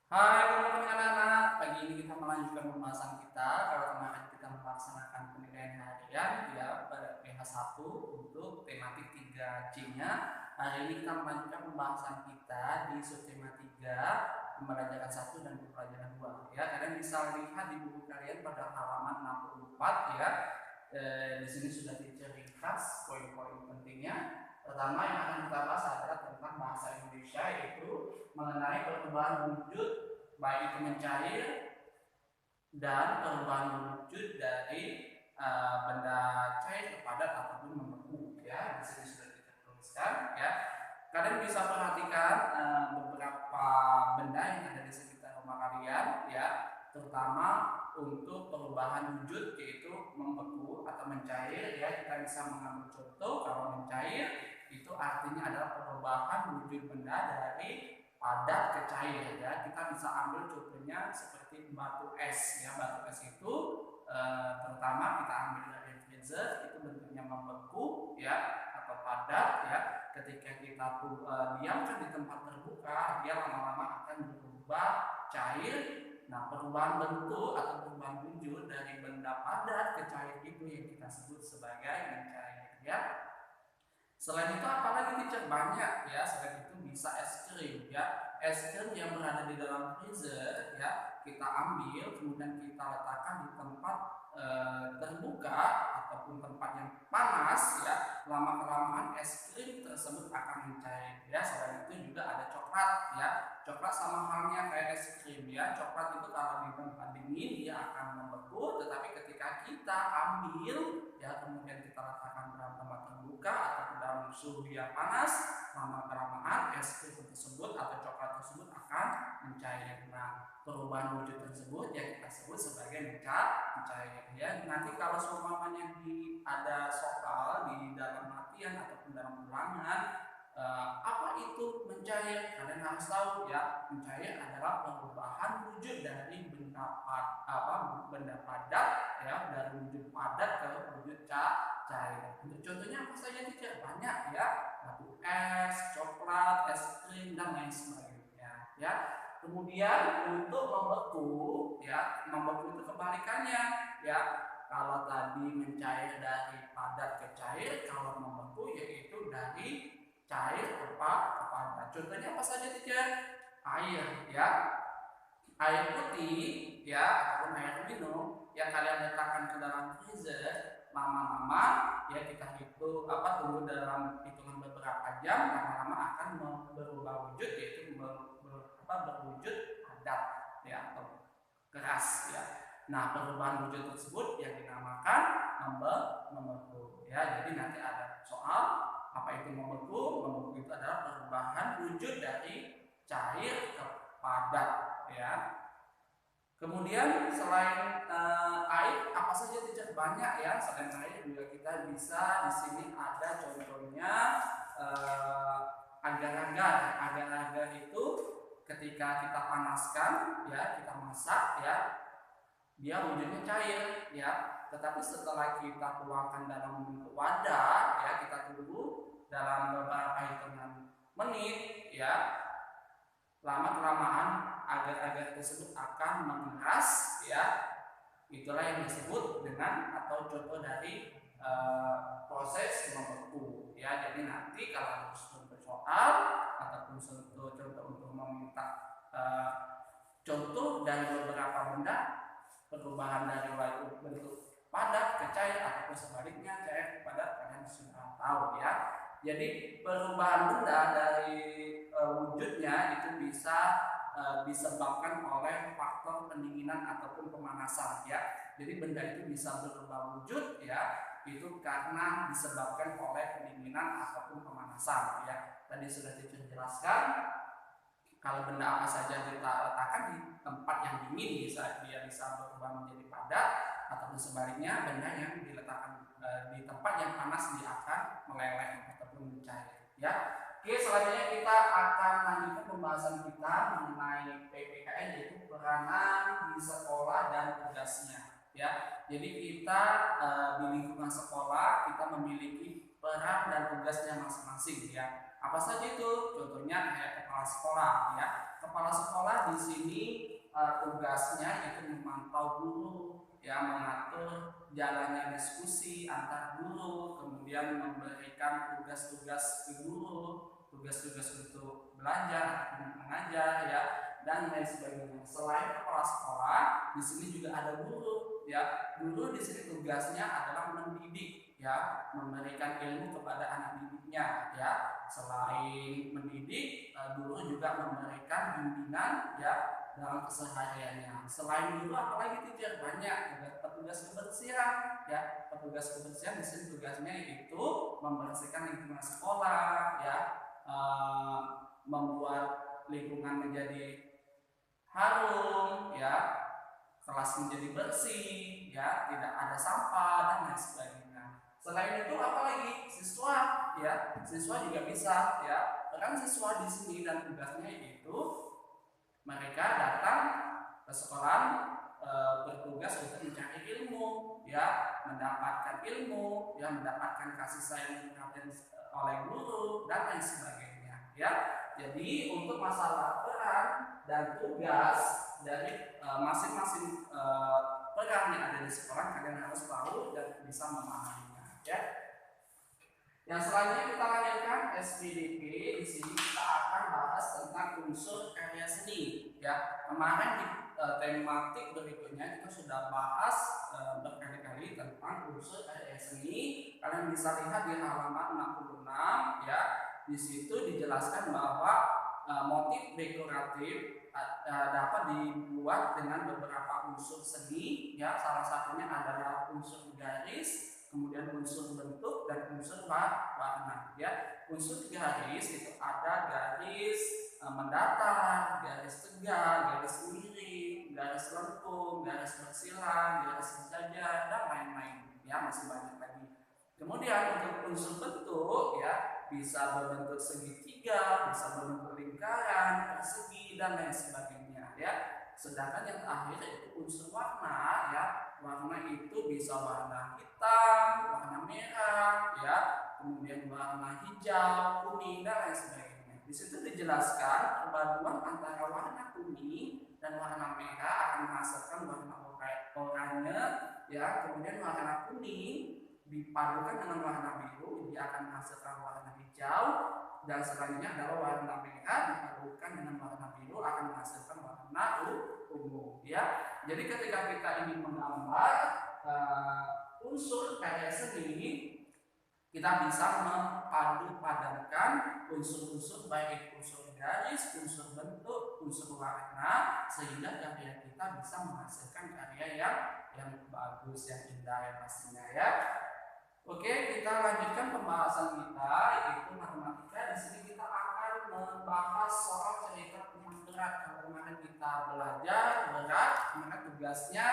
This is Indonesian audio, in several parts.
Hai teman-teman anak-anak, pagi ini kita melanjutkan pembahasan kita. Kalau kemarin kita melaksanakan penilaian harian ya pada PH1 untuk tematik 3C-nya, hari ini kita melanjutkan pembahasan kita di subtema 3, pembelajaran 1 dan pembelajaran 2 ya. Kalian bisa lihat di buku kalian pada halaman 64 ya. Di sini sudah diceritakan poin-poin pentingnya. Pertama yang akan kita bahas adalah tentang bahasa Indonesia, yaitu mengenai perubahan wujud baik itu mencair dan perubahan wujud dari benda cair kepada ataupun membeku ya. Di sini sudah dituliskan ya. Kalian bisa perhatikan beberapa benda yang ada di sekitar rumah kalian ya, terutama untuk perubahan wujud yaitu membeku atau mencair ya. Kita bisa mengambil contoh. Kalau mencair itu artinya adalah perubahan wujud benda dari padat ke cair ya. Kita bisa ambil contohnya seperti batu es ya. Batu es itu terutama kita ambil dari freezer, itu bentuknya membeku ya atau padat ya. Ketika kita diamkan di tempat terbuka, dia lama-lama akan berubah cair. Nah, perubahan bentuk atau perubahan wujud dari benda padat ke cair itu yang kita sebut sebagai mencair ya. Selain itu apalagi teacher? Banyak ya. Selain itu bisa es krim ya. Es krim yang berada di dalam freezer ya, kita ambil kemudian kita letakkan di tempat terbuka ataupun tempat yang panas ya. Lama kelamaan es krim tersebut akan mencair ya. Selain itu juga ada coklat ya. Coklat sama halnya kayak es krim ya. Coklat itu kalau di tempat dingin dia akan membeku, tetapi ketika kita ambil ya kemudian kita letakkan dalam tempat terbuka atau dalam suhu yang panas, lama kelamaan es krim tersebut atau coklat tersebut akan mencair. Nah, perubahan wujud tersebut yang kita sebut sebagai mencair ya. Nanti kalau seumpamanya ada soal di dalam latihan ataupun dalam ulangan, apa itu mencair? Kalian harus tahu ya, mencair adalah perubahan wujud dari benda padat ya, dari wujud padat ke wujud cair. Untuk contohnya apa saja teacher? Banyak ya, batu es, coklat, es krim dan lain sebagainya ya. Kemudian untuk membeku ya, membeku itu kebalikannya ya. Kalau tadi mencair dari padat ke cair, kalau membeku yaitu dari cair ke padat. Contohnya apa saja teacher? Air ya, air putih ya ataupun air minum yang kalian letakkan ke dalam freezer, lama-lama ya kita tunggu dalam hitungan beberapa jam, lama-lama akan berubah wujud yaitu berwujud padat ya atau keras ya. Nah, perubahan wujud tersebut yang dinamakan membeku ya. Jadi nanti ada soal apa itu membeku. Membeku itu adalah perubahan wujud dari cair ke padat ya. Kemudian selain air, apa saja teacher? Banyak ya. Selain air juga kita bisa, di sini ada contohnya agar-agar. Agar-agar itu ketika kita panaskan ya, kita masak ya, dia wujudnya cair ya. Tetapi setelah kita tuangkan dalam bentuk wadah ya, kita tunggu dalam beberapa hitungan menit ya, lama kelamaan agar-agar tersebut akan mengeras ya. Itulah yang disebut dengan atau contoh dari proses membeku ya. Jadi nanti kalau harus soal ataupun contoh untuk meminta contoh dari beberapa benda perubahan dari bentuk padat ke cair ataupun sebaliknya cair ke padat, kalian sudah tahu ya. Jadi perubahan benda dari wujudnya itu bisa disebabkan oleh faktor pendinginan ataupun pemanasan ya. Jadi benda itu bisa berubah wujud ya, itu karena disebabkan oleh pendinginan ataupun pemanasan ya. Tadi sudah dijelaskan kalau benda apa saja kita letakkan di tempat yang dingin dia bisa berubah menjadi padat, ataupun sebaliknya benda yang diletakkan di tempat yang panas dia akan meleleh ataupun mencair ya. Oke, selanjutnya kita akan lanjutkan pembahasan kita mengenai PPKN, yaitu peranan di sekolah dan tugasnya ya. Jadi kita di lingkungan sekolah kita memiliki peran dan tugasnya masing-masing ya. Apa saja itu? Contohnya kayak kepala sekolah ya. Kepala sekolah di sini tugasnya itu memantau guru ya, mengatur jalannya diskusi antar guru, kemudian memberikan tugas-tugas ke guru, tugas-tugas untuk belajar, mengajar ya, dan lain sebagainya. Selain kepala sekolah, di sini juga ada guru ya. Guru di sini tugasnya adalah mendidik ya, memberikan ilmu kepada anak didiknya ya. Selain mendidik, guru juga memberikan bimbingan ya dalam kesehariannya. Selain guru apalagi teacher? Banyak petugas kebersihan ya. Petugas kebersihan di sini tugasnya itu membersihkan lingkungan sekolah ya, membuat lingkungan menjadi harum ya, kelas menjadi bersih ya, tidak ada sampah dan lain sebagainya. Selain itu apalagi? Siswa ya, siswa juga bisa ya. Peran siswa di sini dan tugasnya itu mereka datang ke sekolah bertugas untuk mencari ilmu ya, mendapatkan ilmu ya, mendapatkan kasih sayang oleh guru dan lain sebagainya ya. Jadi untuk masalah peran dan tugas dari masing-masing peran yang ada di sekolah, kalian harus tahu dan bisa memahaminya ya. Yang selanjutnya kita lanjutkan SPDP. Di sini kita akan bahas tentang unsur karya seni ya. Kemarin di tematik berikutnya kita sudah bahas berkali-kali tentang unsur karya seni. Kalian bisa lihat di halaman 66 ya. Di situ dijelaskan bahwa motif dekoratif dapat dibuat dengan beberapa unsur seni ya. Salah satunya adalah unsur garis, kemudian unsur bentuk dan unsur warna ya. Unsur garis itu ada garis mendatar, garis tegak, garis miring, garis lengkung, garis bersilang, garis sejajar dan lain-lain ya, masih banyak lagi. Kemudian untuk unsur bentuk ya, bisa berbentuk segitiga, bisa berbentuk lingkaran, persegi dan lain sebagainya ya. Sedangkan yang terakhir itu unsur warna ya. Warna itu bisa warna hitam, warna merah ya, kemudian warna hijau, kuning dan lain sebagainya. Di situ dijelaskan perpaduan antara warna kuning dan warna merah akan menghasilkan warna oranye ya, kemudian warna kuning dipadukan dengan warna biru, dia akan menghasilkan warna hijau, dan selanjutnya adalah warna merah dipadukan dengan warna biru akan menghasilkan warna ungu ya. Jadi ketika kita ingin menggambar unsur karya seni, kita bisa mempadu-padankan unsur-unsur, baik unsur garis, unsur bentuk, unsur warna, sehingga karya kita bisa menghasilkan karya yang bagus, yang indah ya pastinya ya. Oke, kita lanjutkan pembahasan kita, yaitu matematika. Di sini kita akan membahas soal cerita yang berat. Kalau kemarin kita belajar berat, maka tugasnya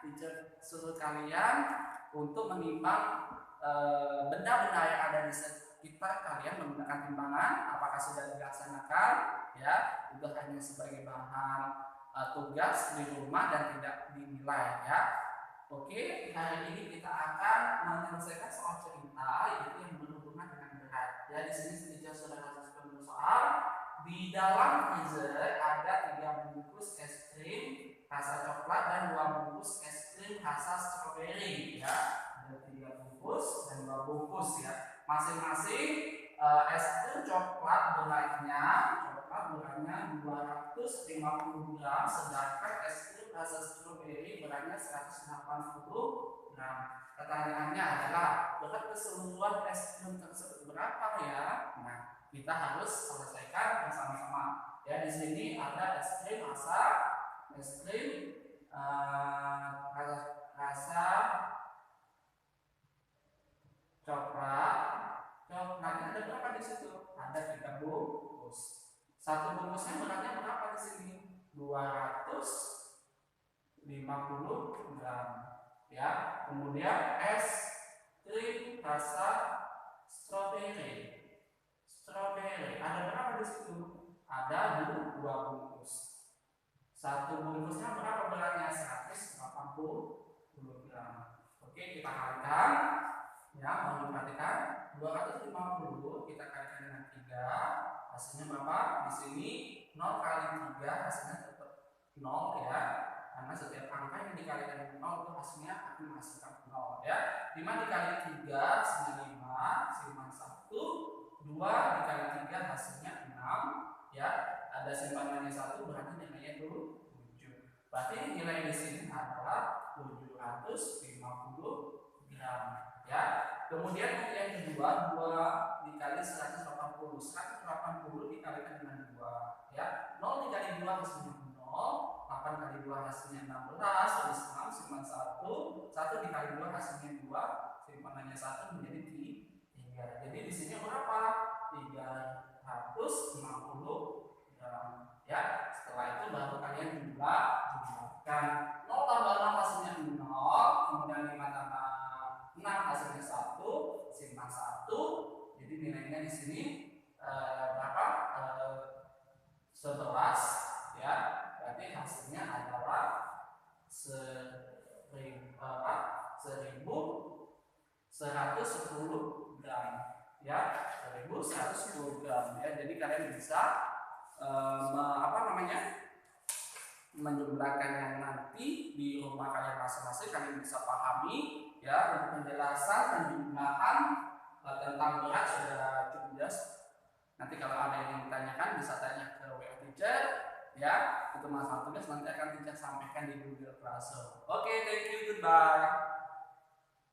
teacher suruh kalian untuk menimbang benda-benda yang ada di sekitar kalian menggunakan timbangan. Apakah sudah dilaksanakan? Ya, itu hanya sebagai bahan tugas di rumah dan tidak dinilai ya. Oke, hari ini kita akan menyelesaikan soal cerita, yaitu yang berhubungan dengan berat. Ya, di sini teacher sudah kasih soal. Di dalam freezer ada 3 bungkus es krim rasa coklat dan 2 bungkus es krim rasa stroberi. Ya, ada 3 bungkus dan 2 bungkus ya. Masing-masing es krim coklat beratnya 250 gram, sedangkan es krim rasa stroberi beratnya 180 gram. Pertanyaannya adalah berat keseluruhan es krim tersebut berapa ya? Nah, kita harus selesaikan bersama-sama. Ya, di sini ada es krim rasa coklat. Coklatnya ada berapa di situ? Ada 3 bungkus. Satu bungkusnya beratnya berapa di sini? 250 gram. Ya, kemudian es krim rasa stroberi. Ada berapa di situ? Ada 2 bungkus. Satu bungkusnya berapa beratnya? 180 gram. Oke, kita kalikan. Ya, mau diperhatikan 250 kita kalikan dengan 3 3, hasilnya berapa? Di sini 0 kali 3 hasilnya tetap 0 ya, karena setiap angka yang dikalikan dengan 0 itu hasilnya akan menghasilkan 0 ya. 5 dikali 3 hasilnya 5, simpanan 1. 2 dikali 3 hasilnya 6 ya. Ada simpanannya 1 berarti nilainya itu 7. Berarti nilai di sini adalah 750 gram ya. Kemudian yang kedua, 2 dikali 180. 180 dikalikan dengan 2 ya. 0 dikali 2 hasilnya 0, 8 kali 2 hasilnya 16, habis 6 simpan 1, 1 dikali 2 hasilnya 2, simpanannya 1 menjadi 3. Jadi di sini berapa? 350 gram ya. Setelah itu baru kalian jumlahkan. 0 tambah 6 hasilnya 0, kemudian 5 tambah 6 hasilnya 1, simpan 1. Jadi nilainya di sini berapa? 11 ya. Berarti hasilnya adalah 1110 gram ya. 1110 gram ya. Jadi kalian bisa menjumlahkan yang nanti di rumah kalian masing-masing, kalian bisa pahami ya. Untuk penjelasan penjumlahan tentang berat sudah cukup jelas. Nanti kalau ada yang ditanyakan bisa tanya ke WA teacher ya. Untuk masalah tugas nanti akan teacher sampaikan di Google Classroom. Oke, thank you, goodbye.